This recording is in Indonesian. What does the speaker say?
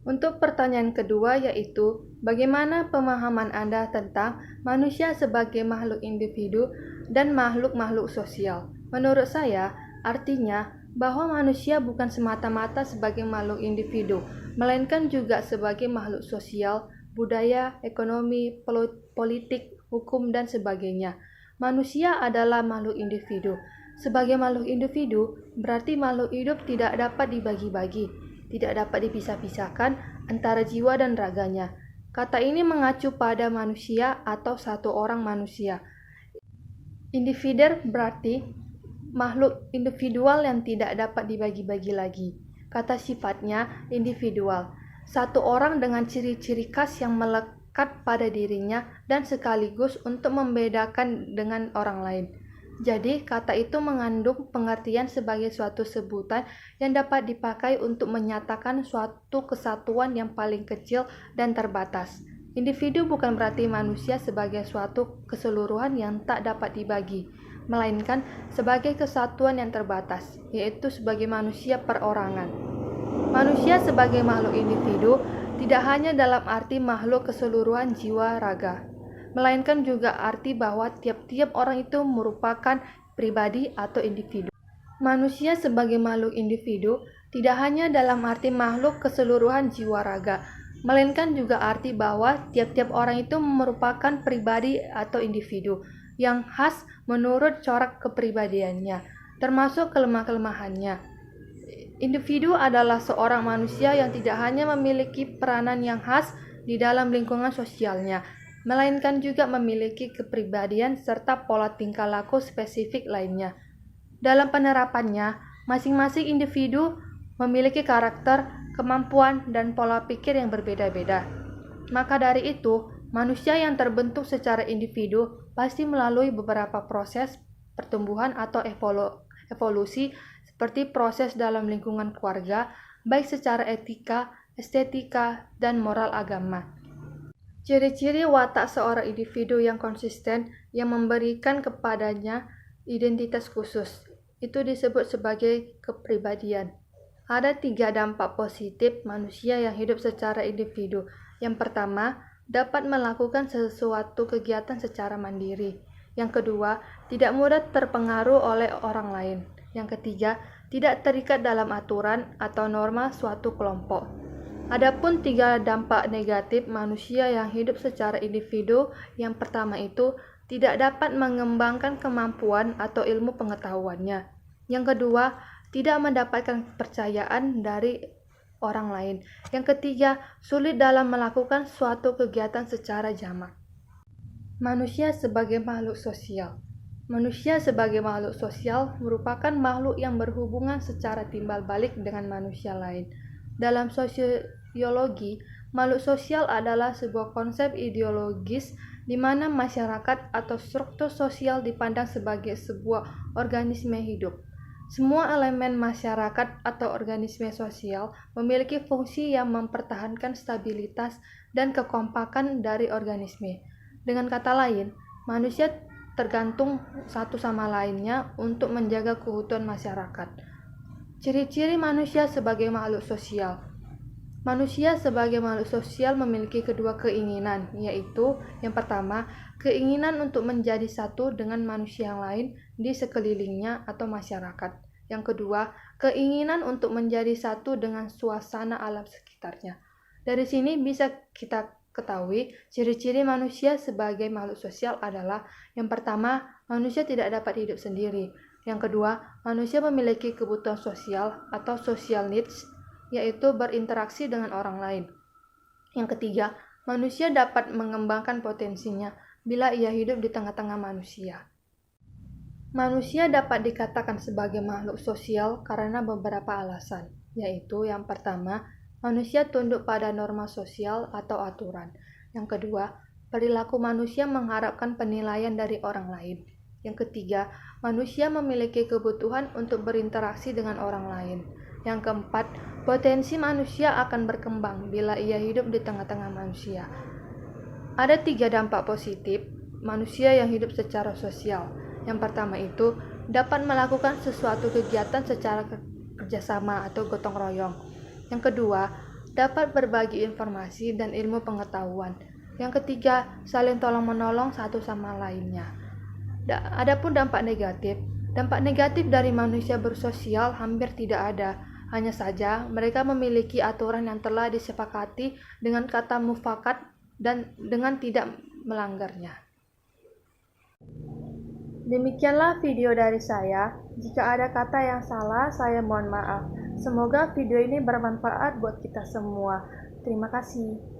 Untuk pertanyaan kedua yaitu, bagaimana pemahaman Anda tentang manusia sebagai makhluk individu dan makhluk-makhluk sosial? Menurut saya, artinya bahwa manusia bukan semata-mata sebagai makhluk individu, melainkan juga sebagai makhluk sosial, budaya, ekonomi, politik, hukum, dan sebagainya. Manusia adalah makhluk individu. Sebagai makhluk individu, berarti makhluk hidup tidak dapat dibagi-bagi, tidak dapat dipisah-pisahkan antara jiwa dan raganya. Kata ini mengacu pada manusia atau satu orang manusia. Individer berarti makhluk individual yang tidak dapat dibagi-bagi lagi. Kata sifatnya individual. Satu orang dengan ciri-ciri khas yang melekat pada dirinya dan sekaligus untuk membedakan dengan orang lain. Jadi, kata itu mengandung pengertian sebagai suatu sebutan yang dapat dipakai untuk menyatakan suatu kesatuan yang paling kecil dan terbatas. Individu bukan berarti manusia sebagai suatu keseluruhan yang tak dapat dibagi, melainkan sebagai kesatuan yang terbatas, yaitu sebagai manusia perorangan. Manusia sebagai makhluk individu tidak hanya dalam arti makhluk keseluruhan jiwa raga, melainkan juga arti bahwa tiap-tiap orang itu merupakan pribadi atau individu. Manusia sebagai makhluk individu tidak hanya dalam arti makhluk keseluruhan jiwa raga, melainkan juga arti bahwa tiap-tiap orang itu merupakan pribadi atau individu yang khas menurut corak kepribadiannya, termasuk kelemahan-kelemahannya. Individu adalah seorang manusia yang tidak hanya memiliki peranan yang khas di dalam lingkungan sosialnya, melainkan juga memiliki kepribadian serta pola tingkah laku spesifik lainnya. Dalam penerapannya, masing-masing individu memiliki karakter, kemampuan, dan pola pikir yang berbeda-beda. Maka dari itu, manusia yang terbentuk secara individu pasti melalui beberapa proses pertumbuhan atau evolusi seperti proses dalam lingkungan keluarga, baik secara etika, estetika, dan moral agama. Ciri-ciri watak seorang individu yang konsisten yang memberikan kepadanya identitas khusus itu disebut sebagai kepribadian. Ada 3 dampak positif manusia yang hidup secara individu. Yang pertama, dapat melakukan sesuatu kegiatan secara mandiri. Yang kedua, tidak mudah terpengaruh oleh orang lain. Yang ketiga, tidak terikat dalam aturan atau norma suatu kelompok. Adapun 3 dampak negatif manusia yang hidup secara individu, yang pertama itu tidak dapat mengembangkan kemampuan atau ilmu pengetahuannya. Yang kedua, tidak mendapatkan kepercayaan dari orang lain. Yang ketiga, sulit dalam melakukan suatu kegiatan secara jamak. Manusia sebagai makhluk sosial. Manusia sebagai makhluk sosial merupakan makhluk yang berhubungan secara timbal balik dengan manusia lain. Dalam sosiologi, makhluk sosial adalah sebuah konsep ideologis di mana masyarakat atau struktur sosial dipandang sebagai sebuah organisme hidup. Semua elemen masyarakat atau organisme sosial memiliki fungsi yang mempertahankan stabilitas dan kekompakan dari organisme. Dengan kata lain, manusia tergantung satu sama lainnya untuk menjaga keutuhan masyarakat. Ciri-ciri manusia sebagai makhluk sosial. Manusia sebagai makhluk sosial memiliki kedua keinginan, yaitu yang pertama, keinginan untuk menjadi satu dengan manusia yang lain di sekelilingnya atau masyarakat. Yang kedua, keinginan untuk menjadi satu dengan suasana alam sekitarnya. Dari sini bisa kita ketahui ciri-ciri manusia sebagai makhluk sosial adalah yang pertama, manusia tidak dapat hidup sendiri. Yang kedua, manusia memiliki kebutuhan sosial atau social needs, yaitu berinteraksi dengan orang lain. Yang ketiga, manusia dapat mengembangkan potensinya bila ia hidup di tengah-tengah manusia. Manusia dapat dikatakan sebagai makhluk sosial karena beberapa alasan, yaitu yang pertama, manusia tunduk pada norma sosial atau aturan. Yang kedua, perilaku manusia mengharapkan penilaian dari orang lain. Yang ketiga, manusia memiliki kebutuhan untuk berinteraksi dengan orang lain. Yang keempat, potensi manusia akan berkembang bila ia hidup di tengah-tengah manusia. Ada 3 dampak positif manusia yang hidup secara sosial. Yang pertama itu, dapat melakukan sesuatu kegiatan secara kerjasama atau gotong royong. Yang kedua, dapat berbagi informasi dan ilmu pengetahuan. Yang ketiga, saling tolong-menolong satu sama lainnya. Adapun dampak negatif dari manusia bersosial hampir tidak ada. Hanya saja mereka memiliki aturan yang telah disepakati dengan kata mufakat dan dengan tidak melanggarnya. Demikianlah video dari saya. Jika ada kata yang salah, saya mohon maaf. Semoga video ini bermanfaat buat kita semua. Terima kasih.